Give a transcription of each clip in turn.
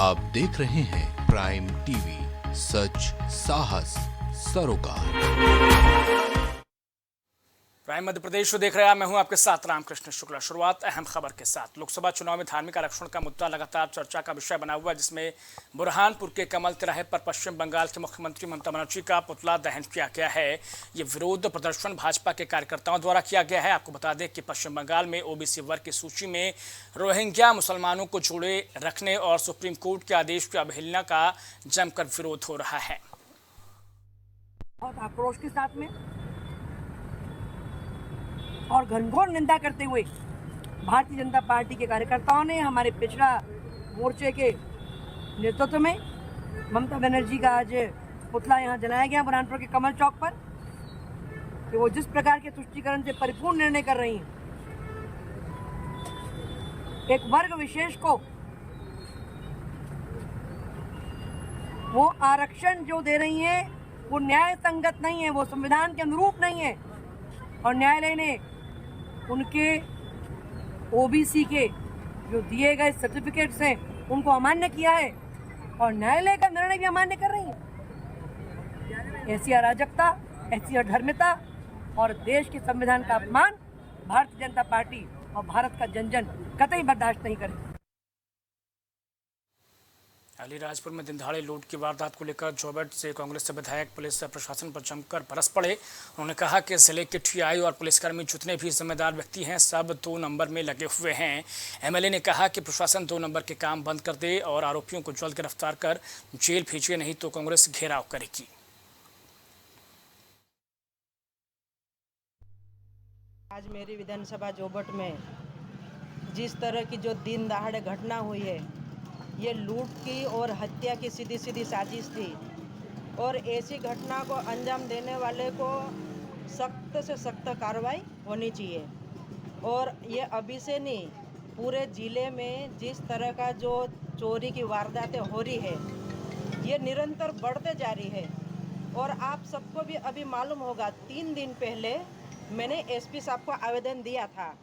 आप देख रहे हैं प्राइम टीवी, सच साहस सरोकार। प्राइम मध्य प्रदेश देख रहे हैं, मैं हूं आपके साथ रामकृष्ण शुक्ला। शुरुआत अहम खबर के साथ। लोकसभा चुनाव में धार्मिक आरक्षण का मुद्दा लगातार चर्चा का विषय बना हुआ है, जिसमें बुरहानपुर के कमल तिराहे पर पश्चिम बंगाल के मुख्यमंत्री ममता बनर्जी का पुतला दहन किया गया है। ये विरोध प्रदर्शन भाजपा के कार्यकर्ताओं द्वारा किया गया है। आपको बता दें कि पश्चिम बंगाल में ओबीसी वर्ग की सूची में रोहिंग्या मुसलमानों को जोड़े रखने और सुप्रीम कोर्ट के आदेश की अवहेलना का जमकर विरोध हो रहा है। बहुत आक्रोश के साथ में और घनघोर निंदा करते हुए भारतीय जनता पार्टी के कार्यकर्ताओं ने हमारे पिछड़ा मोर्चे के नेतृत्व में ममता बनर्जी का आज पुतला यहाँ जलाया गया बुरहानपुर के कमल चौक पर, कि वो जिस प्रकार के तुष्टीकरण से परिपूर्ण निर्णय कर रही हैं, एक वर्ग विशेष को वो आरक्षण जो दे रही हैं वो न्याय संगत नहीं है, वो संविधान के अनुरूप नहीं है। और न्यायालय ने उनके ओबीसी के जो दिए गए सर्टिफिकेट्स हैं उनको अमान्य किया है और न्यायालय का निर्णय भी अमान्य कर रही है। ऐसी अराजकता, ऐसी अधर्मिता और देश के संविधान का अपमान भारतीय जनता पार्टी और भारत का जन जन कतई बर्दाश्त नहीं करेगी। अलीराजपुर में दिनदहाड़े लूट की वारदात को लेकर जोबट से कांग्रेस से विधायक पुलिस प्रशासन पर जमकर बरस पड़े। उन्होंने कहा कि जिले के टीआई और पुलिसकर्मी जितने भी जिम्मेदार व्यक्ति हैं सब 2 नंबर में लगे हुए हैं। एमएलए ने कहा कि प्रशासन 2 नंबर के काम बंद कर दे और आरोपियों को जल्द गिरफ्तार कर जेल भेजे, नहीं तो कांग्रेस घेराव करेगी। आज मेरी विधानसभा जोबट में जिस तरह की जो दिन दहाड़े घटना हुई है, ये लूट की और हत्या की सीधी सीधी साजिश थी और ऐसी घटना को अंजाम देने वाले को सख्त से सख्त कार्रवाई होनी चाहिए। और ये अभी से नहीं, पूरे ज़िले में जिस तरह का जो चोरी की वारदातें हो रही है ये निरंतर बढ़ते जा रही है। और आप सबको भी अभी मालूम होगा, 3 दिन पहले मैंने एसपी साहब को आवेदन दिया था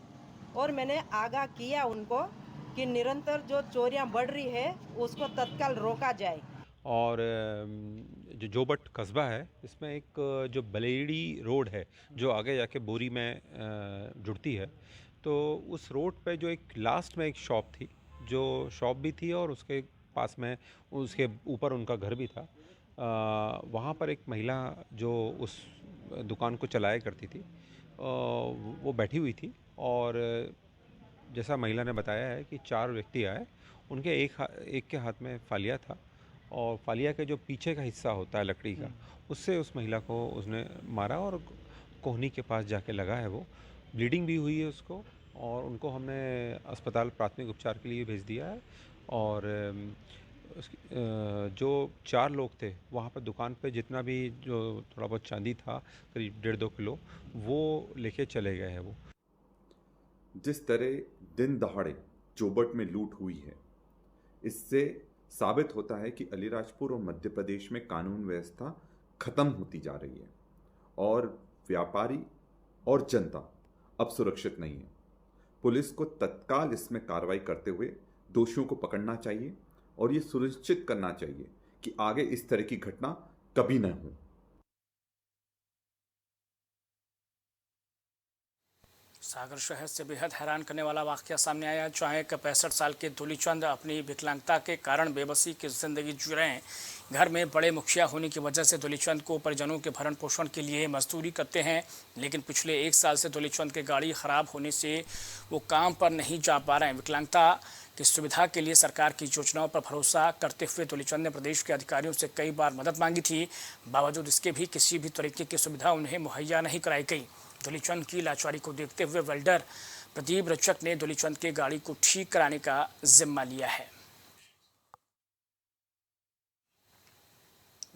और मैंने आगाह किया उनको कि निरंतर जो चोरियां बढ़ रही है उसको तत्काल रोका जाए। और जो जोबट कस्बा है, इसमें एक जो बलेड़ी रोड है जो आगे जाके बोरी में जुड़ती है, तो उस रोड पे जो एक लास्ट में एक शॉप थी, जो शॉप भी थी और उसके पास में उसके ऊपर उनका घर भी था। वहाँ पर एक महिला जो उस दुकान को चलाया करती थी, वो बैठी हुई थी और जैसा महिला ने बताया है कि 4 व्यक्ति आए, उनके एक के हाथ में फालिया था और फालिया के जो पीछे का हिस्सा होता है लकड़ी का, उससे उस महिला को उसने मारा और कोहनी के पास जाके लगा है, वो ब्लीडिंग भी हुई है उसको और उनको हमने अस्पताल प्राथमिक उपचार के लिए भेज दिया है। और जो 4 लोग थे वहाँ पर दुकान पे जितना भी जो थोड़ा बहुत चांदी था, करीब 1.5-2 किलो, वो लेके चले गए हैं। वो जिस तरह दिन दहाड़े जोबट में लूट हुई है, इससे साबित होता है कि अलीराजपुर और मध्य प्रदेश में कानून व्यवस्था खत्म होती जा रही है और व्यापारी और जनता अब सुरक्षित नहीं है। पुलिस को तत्काल इसमें कार्रवाई करते हुए दोषियों को पकड़ना चाहिए और ये सुनिश्चित करना चाहिए कि आगे इस तरह की घटना कभी न हो। सागर शहर से बेहद हैरान करने वाला वाकया सामने आया, जहां एक 65 साल के दुलीचंद अपनी विकलांगता के कारण बेबसी की जिंदगी जी रहे हैं। घर में बड़े मुखिया होने की वजह से दुलीचंद को परिजनों के भरण पोषण के लिए मजदूरी करते हैं, लेकिन पिछले 1 साल से दुलीचंद की गाड़ी खराब होने से वो काम पर नहीं जा पा रहे हैं। विकलांगता की सुविधा के लिए सरकार की योजनाओं पर भरोसा करते हुए दुलीचंद ने प्रदेश के अधिकारियों से कई बार मदद मांगी थी, बावजूद इसके भी किसी भी तरीके की सुविधा उन्हें मुहैया नहीं कराई गई। दुलीचंद की लाचारी को देखते हुए वेल्डर प्रदीप रचक ने दुलीचंद की गाड़ी को ठीक कराने का जिम्मा लिया है।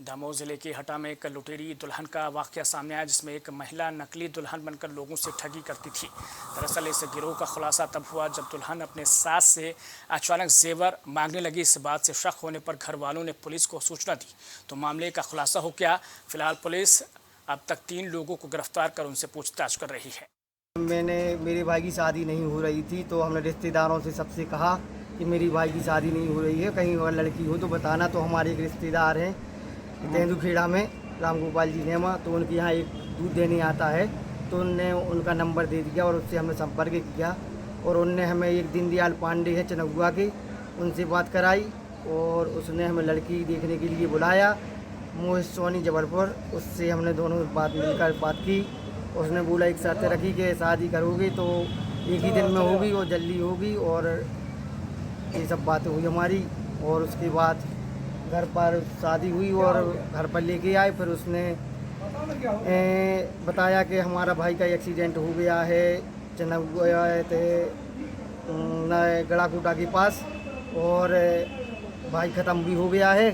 दमोह जिले के हटा में एक लुटेरी दुल्हन का वाकया सामने आया, जिसमें एक महिला नकली दुल्हन बनकर लोगों से ठगी करती थी। दरअसल इस गिरोह का खुलासा तब हुआ जब दुल्हन अपने सास से अचानक जेवर मांगने लगी। इस बात से शक होने पर घर वालों ने पुलिस को सूचना दी, तो मामले का खुलासा हो गया। फिलहाल पुलिस अब तक 3 लोगों को गिरफ्तार कर उनसे पूछताछ कर रही है। मेरे भाई की शादी नहीं हो रही थी, तो हमने रिश्तेदारों से सबसे कहा कि मेरी भाई की शादी नहीं हो रही है, कहीं और लड़की हो तो बताना। तो हमारे एक रिश्तेदार हैं तेंदुखेड़ा में, राम गोपाल जी नेमा, तो उनके यहाँ एक दूध देने आता है, तो उनने उनका नंबर दे दिया और उससे हमने संपर्क किया और उनने हमें एक दीनदयाल पांडे है चनौआ के, उनसे बात कराई और उसने हमें लड़की देखने के लिए बुलाया, मोहित सोनी जबलपुर। उससे हमने दोनों मिलकर बात की। उसने बोला एक शर्त रखी कि शादी करोगे तो एक ही दिन में होगी और जल्दी होगी, और ये सब बातें हुई हमारी। और उसके बाद घर पर शादी हुई और घर पर लेके आए। फिर उसने बताया कि हमारा भाई का एक्सीडेंट हो गया है चनौआ गड़ाकोटा के पास, और भाई ख़त्म भी हो गया है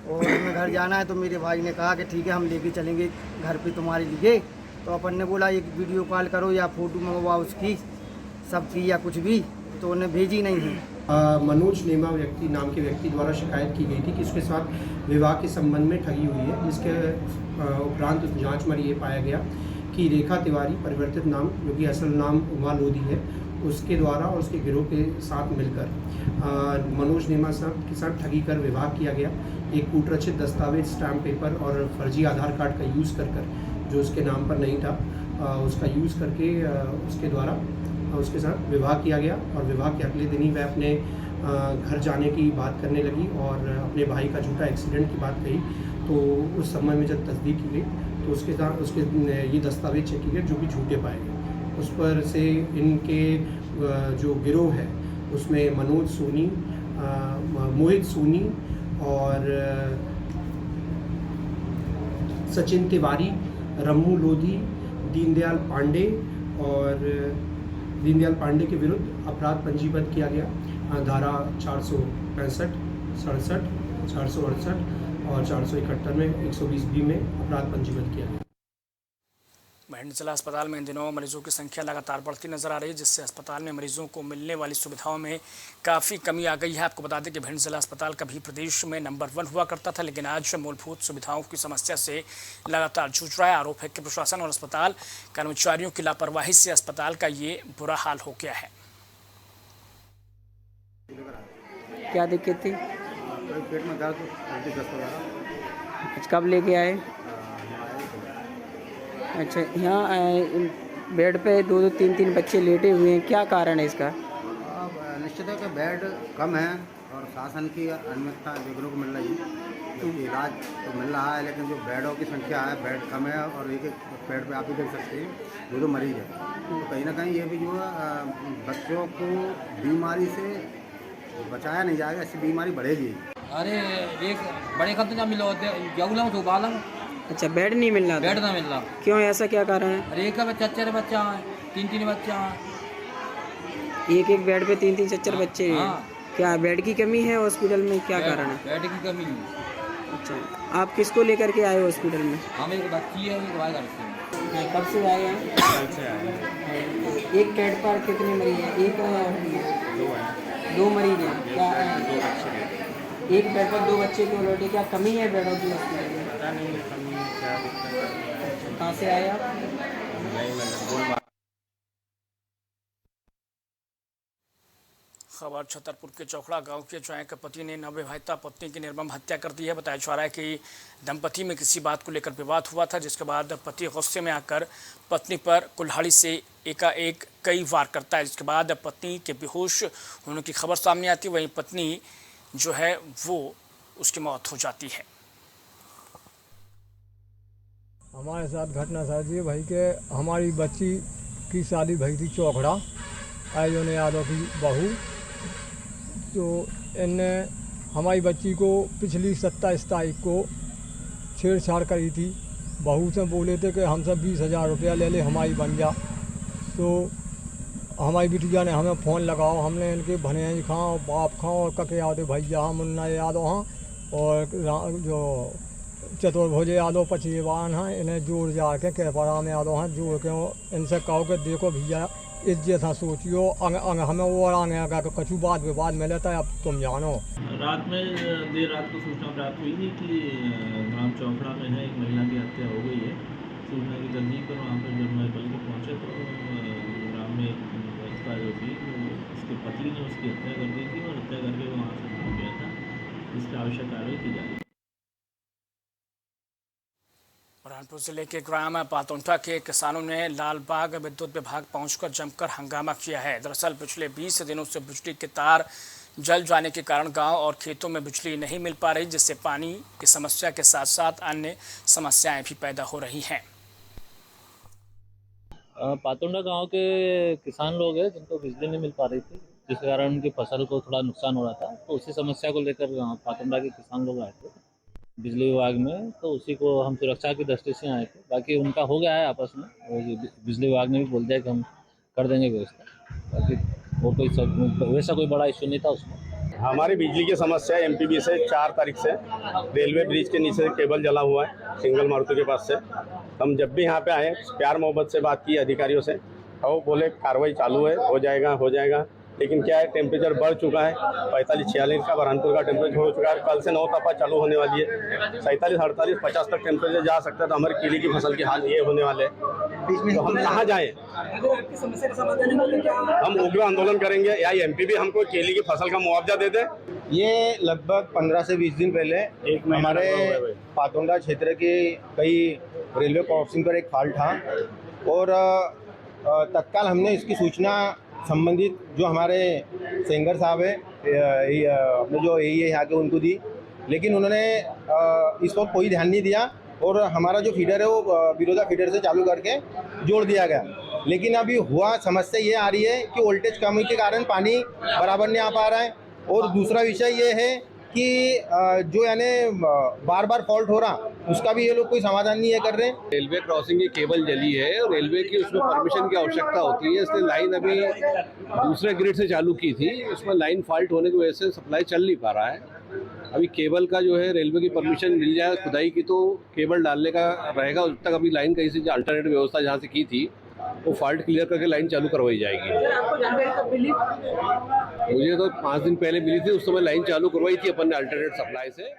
और हमें घर जाना है। तो मेरे भाई ने कहा कि ठीक है हम लेके चलेंगे घर पे तुम्हारे लिए। तो अपन ने बोला एक वीडियो कॉल करो या फ़ोटो मंगवाओ उसकी सबकी या कुछ भी, तो उन्हें भेजी नहीं है। मनोज नेमा नाम के व्यक्ति द्वारा शिकायत की गई थी कि उसके साथ विवाह के संबंध में ठगी हुई है, जिसके उपरांत जांच में ये पाया गया कि रेखा तिवारी परिवर्तित नाम, जो कि असल नाम उमा लोधी है, उसके द्वारा और उसके गिरोह के साथ मिलकर मनोज नेमा साहब के साथ ठगी कर विवाह किया गया। एक कूटरचित दस्तावेज, स्टैम्प पेपर और फर्जी आधार कार्ड का यूज़ कर जो उसके नाम पर नहीं था उसका यूज़ करके उसके द्वारा उसके साथ विवाह किया गया। और विवाह के अगले दिन ही वह अपने घर जाने की बात करने लगी और अपने भाई का झूठा एक्सीडेंट की बात कही। तो उस समय में जब तस्दीक की गई तो उसके साथ उसके ये दस्तावेज चेक किए गए जो कि झूठे पाए गए। उस पर से इनके जो गिरोह है उसमें मनोज सोनी, मोहित सोनी और सचिन तिवारी, रम्मू लोधी, दीनदयाल पांडे और दीनदयाल पांडे के विरुद्ध अपराध पंजीबद्ध किया गया। धारा 465, 67, 468 और 471 में 120B में अपराध पंजीबद्ध किया गया। मेंढचला अस्पताल में इन दिनों मरीजों की संख्या लगातार बढ़ती नजर आ रही है, जिससे अस्पताल में मरीजों को मिलने वाली सुविधाओं में काफ़ी कमी आ गई है। आपको बता दें कि मेंढचला अस्पताल कभी प्रदेश में नंबर 1 हुआ करता था, लेकिन आज मूलभूत सुविधाओं की समस्या से लगातार जूझ रहा है। आरोप है कि प्रशासन और अस्पताल कर्मचारियों की लापरवाही से अस्पताल का ये बुरा हाल हो गया है। क्या दिक्कत थी? पेट में दर्द, उल्टी दस्त वगैरह। कब लेके आए? अच्छा, यहाँ बेड पे 2-2, 3-3 बच्चे लेटे हुए हैं, क्या कारण है इसका? निश्चित है कि बेड कम है और शासन की अनियमितता देखने को मिल रही है, क्योंकि इलाज तो मिल रहा है लेकिन जो बेडों की संख्या है, बेड कम है और एक बेड पे आप भी देख सकते हैं 2-2 मरीज है। तो कहीं ना कहीं ये भी जो है बच्चों को बीमारी से बचाया नहीं जाएगा, इससे बीमारी बढ़ेगी। अरे एक बड़े खत ना मिलो जाऊँ तो बालम। अच्छा, बेड नहीं मिल रहा? बेड ना मिल रहा। क्यों, ऐसा क्या कारण है? अरे एक बच्चा 4 बच्चा है, 3-3 बच्चा है, एक बेड पे 3-3 4 बच्चे हैं। क्या बेड की कमी है हॉस्पिटल में, क्या कारण है? बेड की कमी है। अच्छा, आप किसको लेकर के आए हॉस्पिटल में? हम एक बच्ची है, एक भाई करते। कब से आए हैं? कल से आए। एक बेड पर कितने मरीज हैं? एक है? 2 मरीज हैं। क्या एक बेड पर 2 बच्चे क्यों लौटे? क्या कमी है बेडों की हॉस्पिटल में? पता नहीं कमी क्या दिक्कत है। कहाँ से आए आप? खबर छतरपुर के चौखड़ा गांव के जो एक पति ने नवविवाहिता पत्नी की निर्मम हत्या कर दी है। बताया जा रहा है कि दंपति में किसी बात को लेकर विवाद हुआ था, जिसके बाद पति गुस्से में आकर पत्नी पर कुल्हाड़ी से एकाएक कई वार करता है, जिसके बाद पत्नी के बेहोश होने की खबर सामने आती है। वहीं पत्नी जो है वो उसकी मौत हो जाती है। हमारे साथ घटना साथी है भाई के हमारी बच्ची की शादी भई थी चौखड़ा आयोजन यादव की बहू। तो इनने हमारी बच्ची को पिछली 27 तारीख को छेड़छाड़ करी थी। बहू से बोले थे कि हमसे 20,000 रुपया ले ले, हमारी बन जा। तो हमारी बिटिया ने हमें फ़ोन लगाओ, हमने इनके भनेज खाओ, बाप खाओ और कके यादव भैया हाँ, मुन्ना यादव हाँ और जो चतुर्भुज यादव पचीवान हैं, इन्हें जोड़ जा के कहपराम यादव हैं जोड़ के इनसे कहो कि देखो भैया इज्जत हाँ सोचियो हमें और आगे आगा कछु बात विवाद में लेता है, अब तुम जानो। रात में देर रात को सूचना प्राप्त हुई थी कि ग्राम चौखड़ा में है एक महिला की हत्या हो गई है। सूचना की तस्दीक पर वहाँ पर जब मैं बल के पहुँचे तो ग्राम में जो थी उसके पति ने उसकी हत्या कर दी थी और हत्या करके वहाँ से भाग गया था। इस पर आवश्यक कार्रवाई की जा रही है। बुरहानपुर जिले के ग्राम पातोंठा के किसानों ने लालबाग विद्युत विभाग पहुंचकर जमकर हंगामा किया है। दरअसल पिछले 20 दिनों से बिजली के तार जल जाने के कारण गांव और खेतों में बिजली नहीं मिल पा रही, जिससे पानी की समस्या के साथ साथ अन्य समस्याएं भी पैदा हो रही हैं। पातोंडा गांव के किसान लोग हैं जिनको बिजली नहीं मिल पा रही थी, जिस कारण उनकी फसल को थोड़ा नुकसान हो रहा था। तो उसी समस्या को लेकर पातोंडा के किसान लोग आए थे बिजली विभाग में, तो उसी को हम सुरक्षा की दृष्टि से आए थे। बाकी उनका हो गया है आपस में, बिजली विभाग ने भी बोल दिया कि हम कर देंगे व्यवस्था। बाकी वो कोई सब वैसा कोई बड़ा इशू नहीं था उसमें। हमारी बिजली की समस्या एमपीबी से 4 तारीख से रेलवे ब्रिज के नीचे केबल जला हुआ है सिंगल मारुति के पास से। हम जब भी यहाँ पे आए प्यार मोहब्बत से बात की अधिकारियों से, वो बोले कार्रवाई चालू है, हो जाएगा। लेकिन क्या है, टेम्परेचर बढ़ चुका है 45-46 का बुरहानपुर का टेम्परेचर हो चुका है। कल से 9 तपा चालू होने वाली है, 47-48-50 तक टेम्परेचर जा सकता है। तो हमारे केले की फसल की हाल ये होने वाले हैं, तो हम कहाँ जाएँ? हम उग्र आंदोलन करेंगे या एमपीबी हमको केले की फसल का मुआवजा दे दे। ये लगभग 15 से 20 दिन पहले हमारे पातोंडा क्षेत्र के कई रेलवे क्रॉसिंग पर एक फॉल्ट था और तत्काल हमने इसकी सूचना संबंधित जो हमारे सेंगर साहब है अपने जो यही है यहाँ के उनको दी, लेकिन उन्होंने इस पर कोई ध्यान नहीं दिया और हमारा जो फीडर है वो बिरोधा फीडर से चालू करके जोड़ दिया गया। लेकिन अभी हुआ समस्या ये आ रही है कि वोल्टेज कमी के कारण पानी बराबर नहीं आ पा रहा है। और दूसरा विषय ये है कि जो यानी बार बार फॉल्ट हो रहा, उसका भी ये लोग कोई समाधान नहीं है कर रहे। रेलवे क्रॉसिंग की केबल जली है और रेलवे की उसमें परमिशन की आवश्यकता होती है, इसलिए लाइन अभी दूसरे ग्रिड से चालू की थी। उसमें लाइन फॉल्ट होने की वजह से सप्लाई चल नहीं पा रहा है। अभी केबल का जो है रेलवे की परमिशन मिल जाए खुदाई की तो केबल डालने का रहेगा। उस तक अभी लाइन कहीं से अल्टरनेटिव व्यवस्था जहाँ से की थी वो फॉल्ट क्लियर करके लाइन चालू करवाई जाएगी। मुझे तो 5 दिन पहले मिली थी, उस समय लाइन चालू करवाई थी अपन ने अल्टरनेट सप्लाई से।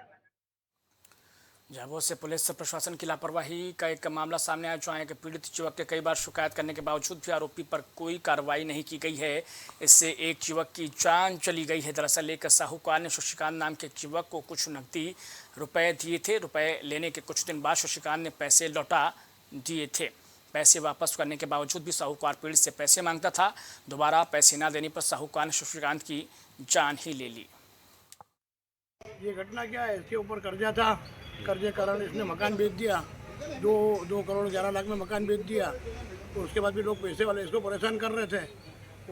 झाबुआ से पुलिस प्रशासन की लापरवाही का एक मामला सामने आया, जहाँ एक पीड़ित युवक के कई बार शिकायत करने के बावजूद भी आरोपी पर कोई कार्रवाई नहीं की गई है। इससे एक युवक की जान चली गई है। दरअसल एक साहूकार ने शशिकांत नाम के एक युवक को कुछ नकदी रुपए दिए थे। रुपए लेने के कुछ दिन बाद शशिकांत ने पैसे लौटा दिए थे। पैसे वापस करने के बावजूद भी साहूकार पीड़ित से पैसे मांगता था। दोबारा पैसे न देने पर साहूकार ने शशिकांत की जान ही ले ली। ये घटना क्या है, इसके ऊपर कर्जा था, कर्जे कारण इसने मकान बेच दिया। 2 करोड़ 11 लाख में मकान बेच दिया। तो उसके बाद भी लोग पैसे वाले इसको परेशान कर रहे थे,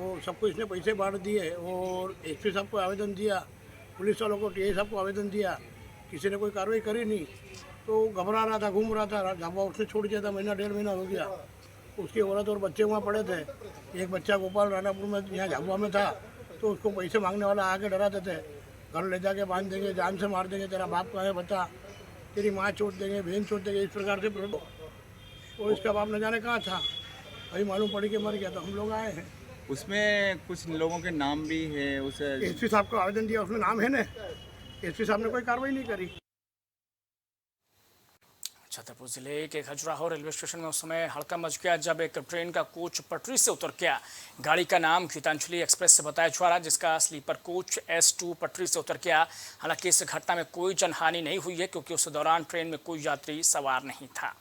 और सबको इसने पैसे बांट दिए और एसपी साहब को आवेदन दिया, पुलिस वालों को टीआई साहब को आवेदन दिया, किसी ने कोई कार्रवाई करी नहीं। तो घबरा रहा था, घूम रहा था, झाबुआ उसने छोड़ दिया था। महीना 1.5 महीना हो गया। उसकी औरत और बच्चे वहाँ पड़े थे। एक बच्चा गोपाल रानापुर में यहाँ झाबुआ में था, तो उसको पैसे मांगने वाला आके डराते थे, घर ले जाके बांध देंगे, जान से मार देंगे, तेरा बाप कहाँ है बता, तेरी माँ छोड़ देंगे, बहन छोड़ देंगे, इस प्रकार से। और इसका बाप न जाने कहाँ था, अभी मालूम पड़ी कि मर गया। तो हम लोग आए हैं। उसमें कुछ लोगों के नाम भी है। उस एसपी साहब को आवेदन दिया, उसमें नाम है ना। एसपी साहब ने कोई कार्रवाई नहीं करी। छतरपुर जिले के खजुराहो रेलवे स्टेशन में उस समय हड़कंप मच गया जब एक ट्रेन का कोच पटरी से उतर गया। गाड़ी का नाम गीतांजलि एक्सप्रेस से बताया जा रहा, जिसका स्लीपर कोच S2 पटरी से उतर गया। हालांकि इस घटना में कोई जनहानि नहीं हुई है, क्योंकि उस दौरान ट्रेन में कोई यात्री सवार नहीं था।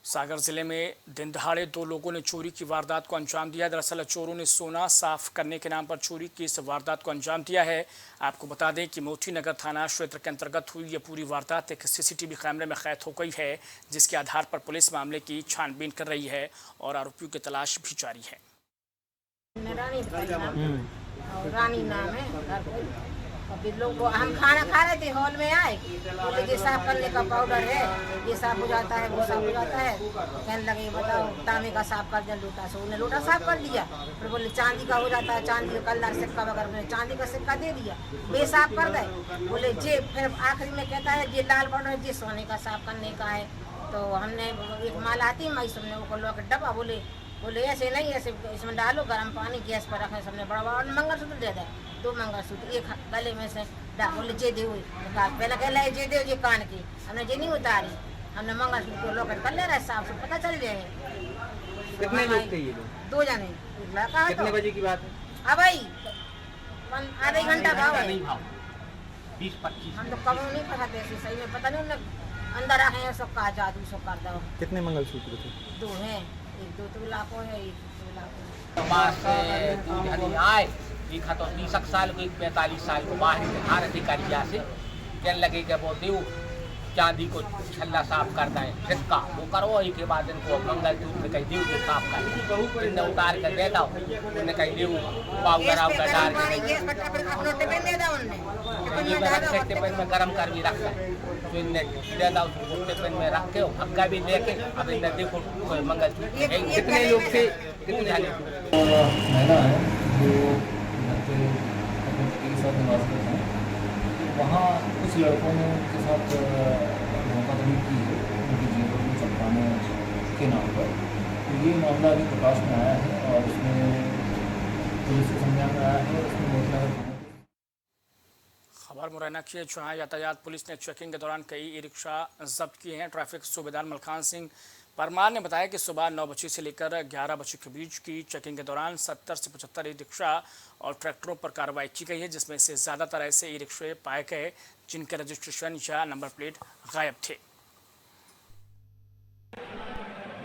सागर जिले में दिन दहाड़े 2 लोगों ने चोरी की वारदात को अंजाम दिया। दरअसल चोरों ने सोना साफ करने के नाम पर चोरी की इस वारदात को अंजाम दिया है। आपको बता दें कि मोती नगर थाना क्षेत्र के अंतर्गत हुई ये पूरी वारदात एक सीसीटीवी कैमरे में कैद हो गई है, जिसके आधार पर पुलिस मामले की छानबीन कर रही है और आरोपियों की तलाश भी जारी है। रानी नाम है। अभी लोग हम खाना खा रहे थे, हॉल में आए, बोले ये साफ करने का पाउडर है, ये साफ हो जाता है, वो साफ हो जाता है। कहने लगे बताओ तांबे का साफ कर दिया, लोटा से उन्हें लोटा साफ कर लिया। फिर बोले चांदी का हो जाता है, चांदी का कलर सिक्का वगैरह, चांदी का सिक्का दे दिया, वे साफ कर दे। बोले जे फिर आखिरी में कहता है ये लाल पाउडर है, ये सोने का साफ करने का है। तो हमने एक माल आती मैं सबने वो लो के डब्बा, बोले ऐसे नहीं, ऐसे इसमें डालो गर्म पानी, गैस पर रखे। सबने बड़ा बड़ा मंगलसूत्र दे दे, 2 मंगलसूत्र, एक गले में से बोले जे दे, पहले कह ये दे, ये कान की, हमने जे नहीं उतारी। हमने मंगलसूत्र लॉकेट कर ले रहे साहब से पता चल जाए। कितने लोग थे ये लोग? 2 जने, एक लड़का है। कितने बजे की बात है? अब भाई आधे घंटा का है। 20-25 हम तो कब नहीं पता कैसे सही में पता नहीं, उन्हें अंदर आए हैं सब का जादू सब कर दो। कितने मंगलसूत्र थे? 2 हैं, एक 2 तोला को है, एक 2 लाख पास से 2 जने आए, एक तो 30 साल को, एक 45 साल को बाहर धार अधिकारिया से कहने लगे कि वो देव चांदी को छल्ला साफ करता है सिक्का वो करो, ही के बाद इनको मंगलसूत्र कहीं देव को साफ कर इन्हें उतार कर देता हूँ, उन्हें कहीं देव पाउडर आउडर डाल के टिफिन में गर्म कर भी रखता है, तो इन्हें दे दो टिफिन में रख के भग्गा भी लेके अब इन्हें देखो मंगलसूत्र। कितने लोग थे? कितने महिला है जो घर पे अपने पति के साथ निवास करते हैं, वहाँ कुछ लड़कों ने उनके साथ धोखाधड़ी की है उनकी जेवर को चमकाने के नाम पर। तो ये मामला अभी प्रकाश में आया है और इसमें पुलिस के संज्ञान में आया है और इसमें मुतलका खबर मुरैना की है, जहाँ यातायात पुलिस ने चेकिंग के दौरान कई ई रिक्शा जब्त किए हैं। ट्रैफिक सूबेदार मलखान सिंह परमार ने बताया कि सुबह 9 बजे से लेकर 11 बजे के बीच की चेकिंग के दौरान 70 से 75 ई रिक्शा और ट्रैक्टरों पर कार्रवाई की गई है, जिसमें से ज़्यादातर ऐसे ई रिक्शे पाए गए जिनके रजिस्ट्रेशन या नंबर प्लेट गायब थे।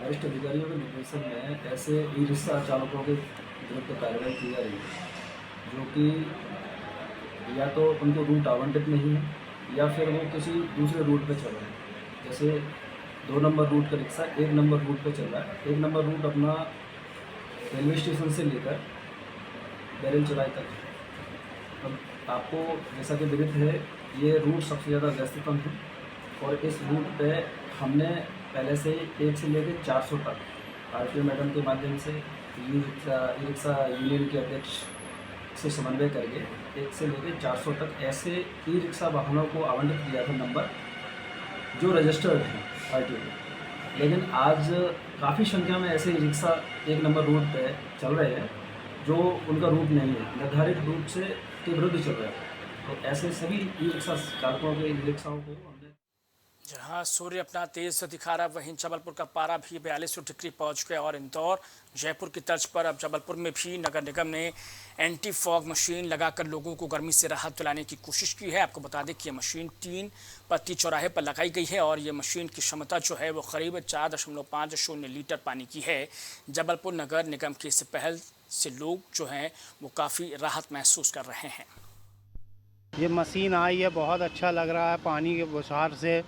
वरिष्ठ अधिकारियों के निर्देशन में ऐसे ई रिक्शा चालकों के विरुद्ध कार्रवाई की जा रही है जो कि या तो उनको रूट आवंटित नहीं है या फिर वो किसी दूसरे रूट पर चल रहे हैं। जैसे 2 नंबर रूट का रिक्शा 1 नंबर रूट पर चल रहा है। 1 नंबर रूट अपना रेलवे स्टेशन से लेकर बैरल चौराहे तक। अब आपको जैसा कि विदित है ये रूट सबसे ज़्यादा व्यस्ततम है और इस रूट पे हमने पहले से 1 से लेकर 400 तक RTO मैडम के माध्यम से ई रिक्शा यूनियन के अध्यक्ष से समन्वय करके 1 से लेकर 400 तक ऐसे ई रिक्शा वाहनों को आवंटित किया था नंबर जो रजिस्टर्ड हैं RTO में। लेकिन आज काफ़ी संख्या में ऐसे ई रिक्शा 1 नंबर रूट पे चल रहे हैं जो उनका रूट नहीं है, निर्धारित रूट से के विरुद्ध चल रहा है। तो ऐसे सभी ई रिक्शा चालकों के ई रिक्शाओं को हमने जहां सूर्य अपना तेज दिखा रहा, वहीं जबलपुर का पारा भी 42 डिग्री पहुंच गया और इंदौर जयपुर की तर्ज पर अब जबलपुर में भी नगर निगम ने एंटी फॉग मशीन लगाकर लोगों को गर्मी से राहत दिलाने की कोशिश की है। आपको बता दें कि ये मशीन 3 पत्ती चौराहे पर लगाई गई है और ये मशीन की क्षमता जो है वो करीब 4.50 लीटर पानी की है। जबलपुर नगर निगम की इस पहल से लोग जो हैं वो काफ़ी राहत महसूस कर रहे हैं। ये मशीन आई है, बहुत अच्छा लग रहा है। पानी के बौछार से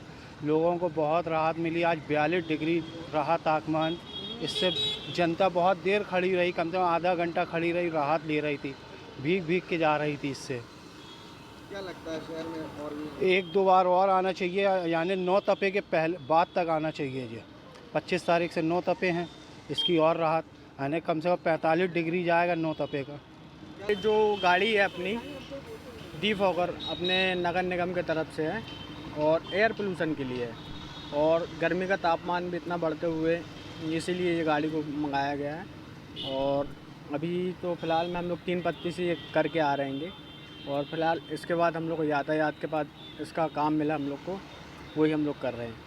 लोगों को बहुत राहत मिली। आज 42 डिग्री रहा तापमान, इससे जनता बहुत देर खड़ी रही, कम से कम आधा घंटा खड़ी रही, राहत ले रही थी, भीग के जा रही थी। इससे क्या लगता है शहर में और भी 1-2 बार और आना चाहिए, यानी 9 तपे के पहले बाद तक आना चाहिए। जी 25 तारीख से 9 तपे हैं, इसकी और राहत यानी कम से कम 45 डिग्री जाएगा 9 तपे का। जो गाड़ी है अपनी डिफॉगर अपने नगर निगम के तरफ से है और एयर पोल्यूशन के लिए है और गर्मी का तापमान भी इतना बढ़ते हुए इसीलिए ये गाड़ी को मंगाया गया है। और अभी तो फ़िलहाल में हम लोग 3 पत्ती से ये करके आ रहेंगे और फिलहाल इसके बाद हम लोग को यातायात के बाद इसका काम मिला हम लोग को, वही हम लोग कर रहे हैं।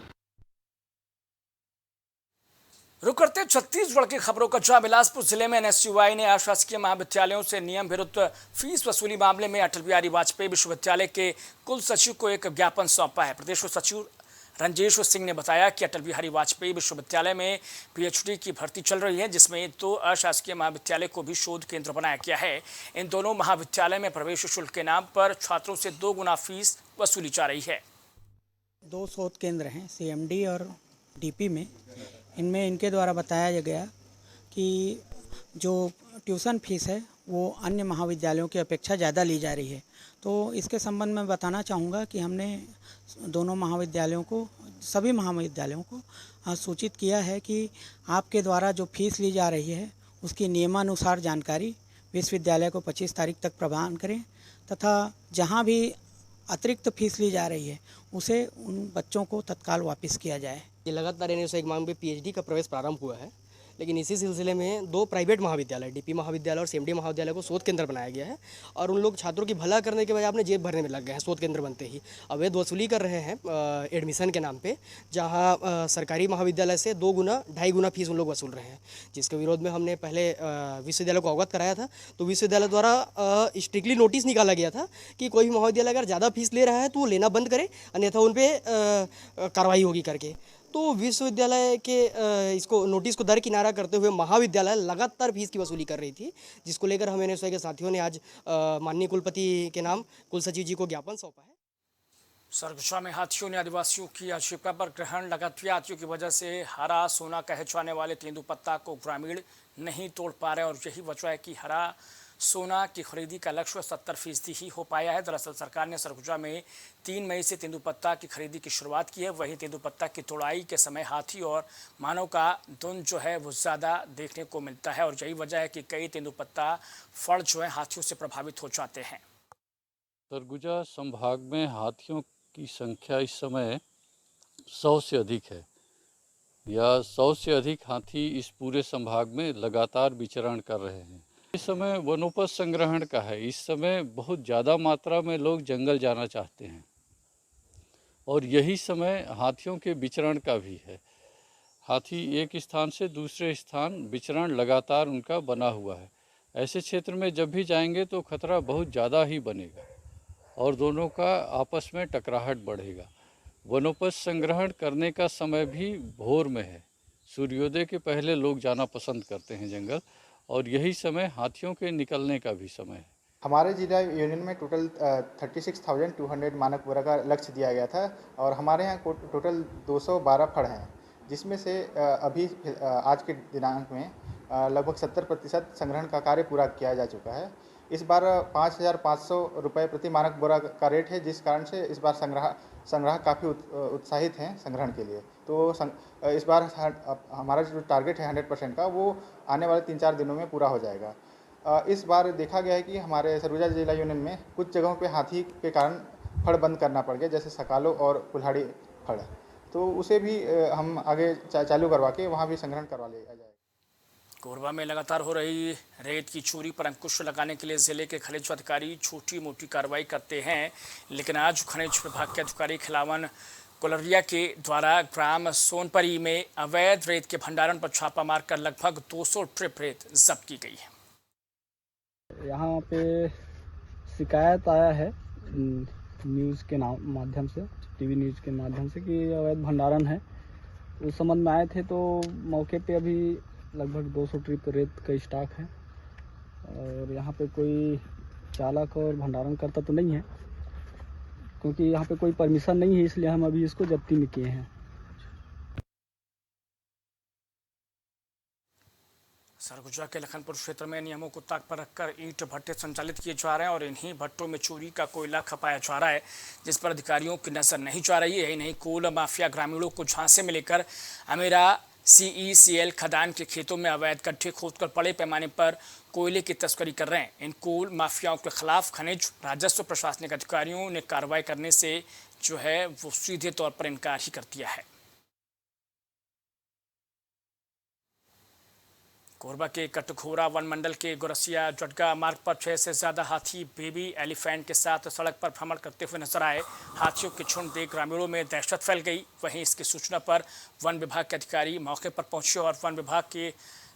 रुक करते छत्तीसगढ़ की खबरों का। जहां बिलासपुर जिले में NSUI ने अशासकीय महाविद्यालयों से नियम विरुद्ध फीस वसूली मामले में अटल बिहारी वाजपेयी विश्वविद्यालय के कुल सचिव को एक ज्ञापन सौंपा है। प्रदेश सचिव रंजेश सिंह ने बताया कि अटल बिहारी वाजपेयी विश्वविद्यालय में PhD की भर्ती चल रही है, जिसमें 2 अशासकीय महाविद्यालय को भी शोध केंद्र बनाया गया है। इन दोनों महाविद्यालय में प्रवेश शुल्क के नाम पर छात्रों से 2 गुना फीस वसूली जा रही है। 2 शोध केंद्र हैं CMD और DP में। इनमें इनके द्वारा बताया गया कि जो ट्यूशन फीस है वो अन्य महाविद्यालयों की अपेक्षा ज़्यादा ली जा रही है। तो इसके संबंध में बताना चाहूँगा कि हमने दोनों महाविद्यालयों को, सभी महाविद्यालयों को सूचित किया है कि आपके द्वारा जो फीस ली जा रही है उसकी नियमानुसार जानकारी विश्वविद्यालय को 25 तारीख तक प्रदान करें तथा जहाँ भी अतिरिक्त फीस ली जा रही है उसे उन बच्चों को तत्काल वापस किया जाए। ये लगातार NSUI एग्जाम में PhD का प्रवेश प्रारंभ हुआ है। लेकिन इसी सिलसिले में 2 प्राइवेट महाविद्यालय डीपी महाविद्यालय और सीएमडी महाविद्यालय को शोध केंद्र बनाया गया है और उन लोग छात्रों की भला करने के बजाय अपने जेब भरने में लग गए हैं। शोध केंद्र बनते ही अवैध वसूली कर रहे हैं एडमिशन के नाम पे, जहां सरकारी महाविद्यालय से 2 गुना 2.5 गुना फीस उन लोग वसूल रहे हैं, जिसके विरोध में हमने पहले विश्वविद्यालय को अवगत कराया था। तो विश्वविद्यालय द्वारा स्ट्रिक्टली नोटिस निकाला गया था कि कोई भी महाविद्यालय अगर ज़्यादा फीस ले रहा है तो वो लेना बंद करे, अन्यथा उन पर कार्रवाई होगी करके। तो विश्वविद्यालय के इसको नोटिस को दरकिनारा करते हुए महाविद्यालय लगातार फीस की वसूली कर रही थी, जिसको लेकर हम एनएसयूआई के साथियों ने आज माननीय कुलपति के नाम कुल सचिव जी को ज्ञापन सौंपा है। सरगुजा में हाथियों ने आदिवासियों की आजीविका पर ग्रहण लगा। हाथियों की वजह से हरा सोना कहचवाने वाले तेंदुपत्ता को ग्रामीण नहीं तोड़ पा रहे और यही वजह है कि हरा सोना की खरीदी का लक्ष्य 70% ही हो पाया है। दरअसल सरकार ने सरगुजा में 3 मई से तेंदुपत्ता की खरीदी की शुरुआत की है। वहीं तेंदुपत्ता की तोड़ाई के समय हाथी और मानव का द्वंद्व जो है वो ज़्यादा देखने को मिलता है और यही वजह है कि कई तेंदुपत्ता फल जो है हाथियों से प्रभावित हो जाते हैं। सरगुजा संभाग में हाथियों की संख्या इस समय 100 से अधिक है, या 100 से अधिक हाथी इस पूरे संभाग में लगातार विचरण कर रहे हैं। इस समय वनोपज संग्रहण का है। इस समय बहुत ज़्यादा मात्रा में लोग जंगल जाना चाहते हैं और यही समय हाथियों के विचरण का भी है। हाथी एक स्थान से दूसरे स्थान विचरण लगातार उनका बना हुआ है। ऐसे क्षेत्र में जब भी जाएंगे तो खतरा बहुत ज़्यादा ही बनेगा और दोनों का आपस में टकराहट बढ़ेगा। वनोपज संग्रहण करने का समय भी भोर में है। सूर्योदय के पहले लोग जाना पसंद करते हैं जंगल और यही समय हाथियों के निकलने का भी समय है। हमारे जिला यूनियन में टोटल 36,200 मानक बोरा का लक्ष्य दिया गया था और हमारे यहाँ टोटल 212 फड़ हैं, जिसमें से अभी आज के दिनांक में लगभग 70% संग्रहण का कार्य पूरा किया जा चुका है। इस बार 5,500 रुपये प्रति मानक बोरा का रेट है, जिस कारण से इस बार संग्राहक काफ़ी उत्साहित हैं संग्रहण के लिए। तो इस बार हमारा जो टारगेट है 100% का, वो आने वाले 3-4 दिनों में पूरा हो जाएगा। इस बार देखा गया है कि हमारे सरगुजा जिला यूनियन में कुछ जगहों पे हाथी के कारण फड़ बंद करना पड़ गया, जैसे सकालो और कुल्हाड़ी फड़, तो उसे भी हम आगे चालू करवा के वहाँ भी संग्रहण करवा लिया जाए। कोरबा में लगातार हो रही रेत की चोरी पर अंकुश लगाने के लिए जिले के खनिज अधिकारी छोटी मोटी कार्रवाई करते हैं, लेकिन आज खनिज विभाग के अधिकारी खिलावन कोलरिया के द्वारा ग्राम सोनपरी में अवैध रेत के भंडारण पर छापा मारकर लगभग 200 ट्रिप रेत जब्त की गई है। यहाँ पे शिकायत आया है न्यूज़ के माध्यम से, टीवी न्यूज़ के माध्यम से कि अवैध भंडारण है। उस संबंध में आए थे तो मौके पे अभी लगभग 200 ट्रिप रेत का स्टॉक है और यहाँ पे कोई चालक और भंडारण करता तो नहीं है, क्योंकि यहाँ पे कोई परमिशन नहीं है, इसलिए हम अभी इसको जब्ती में किए हैं। सरगुजा के लखनपुर क्षेत्र में नियमों को ताक पर रखकर ईंट भट्टे संचालित किए जा रहे हैं और इन्हीं भट्टों में चोरी का कोयला खपाया जा रहा है, जिस पर अधिकारियों की नजर नहीं जा रही है। यही नहीं, कोल माफिया ग्रामीणों को झांसे में लेकर अमेरा CECL खदान के खेतों में अवैध गड्ढे खोदकर बड़े पैमाने पर कोयले की तस्करी कर रहे हैं। इन कोल माफियाओं के खिलाफ खनिज राजस्व प्रशासनिक अधिकारियों ने कार्रवाई करने से जो है वो सीधे तौर पर इनकार ही कर दिया है। कोरबा के कटघोरा वन मंडल के गोरसिया जटगा मार्ग पर 6 से ज़्यादा हाथी बेबी एलिफेंट के साथ सड़क पर भ्रमण करते हुए नजर आए। हाथियों के झुंड देख ग्रामीणों में दहशत फैल गई। वहीं इसकी सूचना पर वन विभाग के अधिकारी मौके पर पहुंचे और वन विभाग के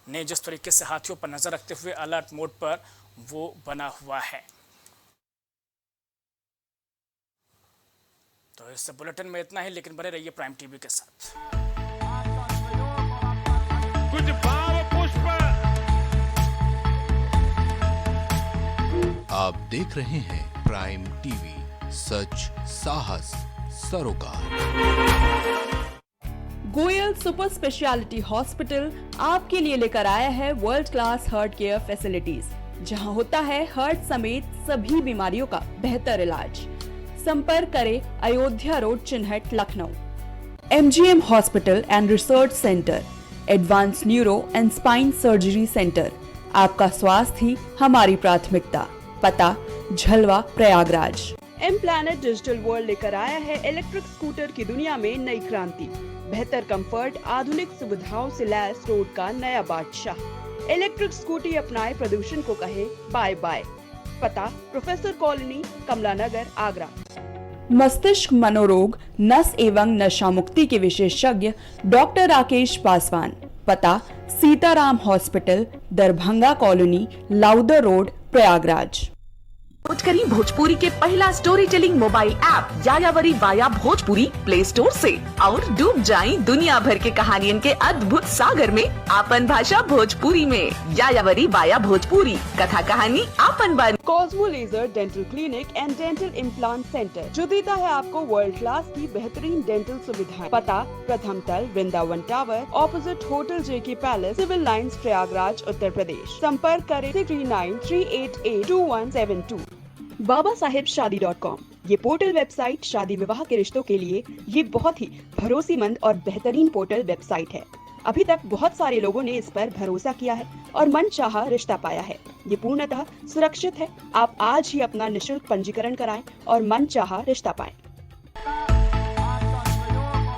ने जिस तरीके से हाथियों पर नजर रखते हुए अलर्ट मोड पर वो बना हुआ है। तो इस बुलेटिन में इतना ही, लेकिन बने रहिए प्राइम टीवी के साथ। कुछ भाव पुष्प आप देख रहे हैं प्राइम टीवी, सच साहस सरोकार। गोयल सुपर स्पेशलिटी हॉस्पिटल आपके लिए लेकर आया है world class heart care facilities, जहां होता है हार्ट समेत सभी बीमारियों का बेहतर इलाज। संपर्क करें Ayodhya road, Chinhat, Lucknow. MGM hospital and research centre, advance neuro and spine surgery centre. आपका स्वास्थ्य ही हमारी प्राथमिकता। पता Jhalwa, Prayagraj. M planet digital world लेकर आया है इलेक्ट्रिक स्कूटर की दुनिया में नई क्रांति। बेहतर कंफर्ट, आधुनिक सुविधाओं से लैस रोड का नया बादशाह। इलेक्ट्रिक स्कूटी अपनाए, प्रदूषण को कहे बाय बाय। पता प्रोफेसर कॉलोनी, कमला नगर, आगरा। मस्तिष्क मनोरोग, नस एवं नशा मुक्ति के विशेषज्ञ डॉक्टर राकेश पासवान। पता Sitaram hospital, Darbhanga colony, Lowther road, Prayagraj. करी भोजपुरी के पहला story telling mobile app Yayavari via Bhojpuri play store से और डूब जाएं दुनिया भर के कहानियन के अद्भुत सागर में आपन भाषा भोजपुरी में। यायावरी वाया भोजपुरी, कथा कहानी आपन बानी। Cosmo laser dental clinic and dental implant centre जो देता है आपको वर्ल्ड क्लास की बेहतरीन डेंटल सुविधाएं। पता प्रथम तल, वृंदावन टावर, ऑपोजिट होटल जेके palace, civil lines, Prayagraj, Uttar Pradesh. संपर्क करें 6938822172। babasahebshadi.com ये पोर्टल वेबसाइट शादी विवाह के रिश्तों के लिए ये बहुत ही भरोसेमंद और बेहतरीन पोर्टल वेबसाइट है। अभी तक बहुत सारे लोगों ने इस पर भरोसा किया है और मनचाहा रिश्ता पाया है। ये पूर्णतः सुरक्षित है। आप आज ही अपना निशुल्क पंजीकरण कराएं और मनचाहा रिश्ता पाएं।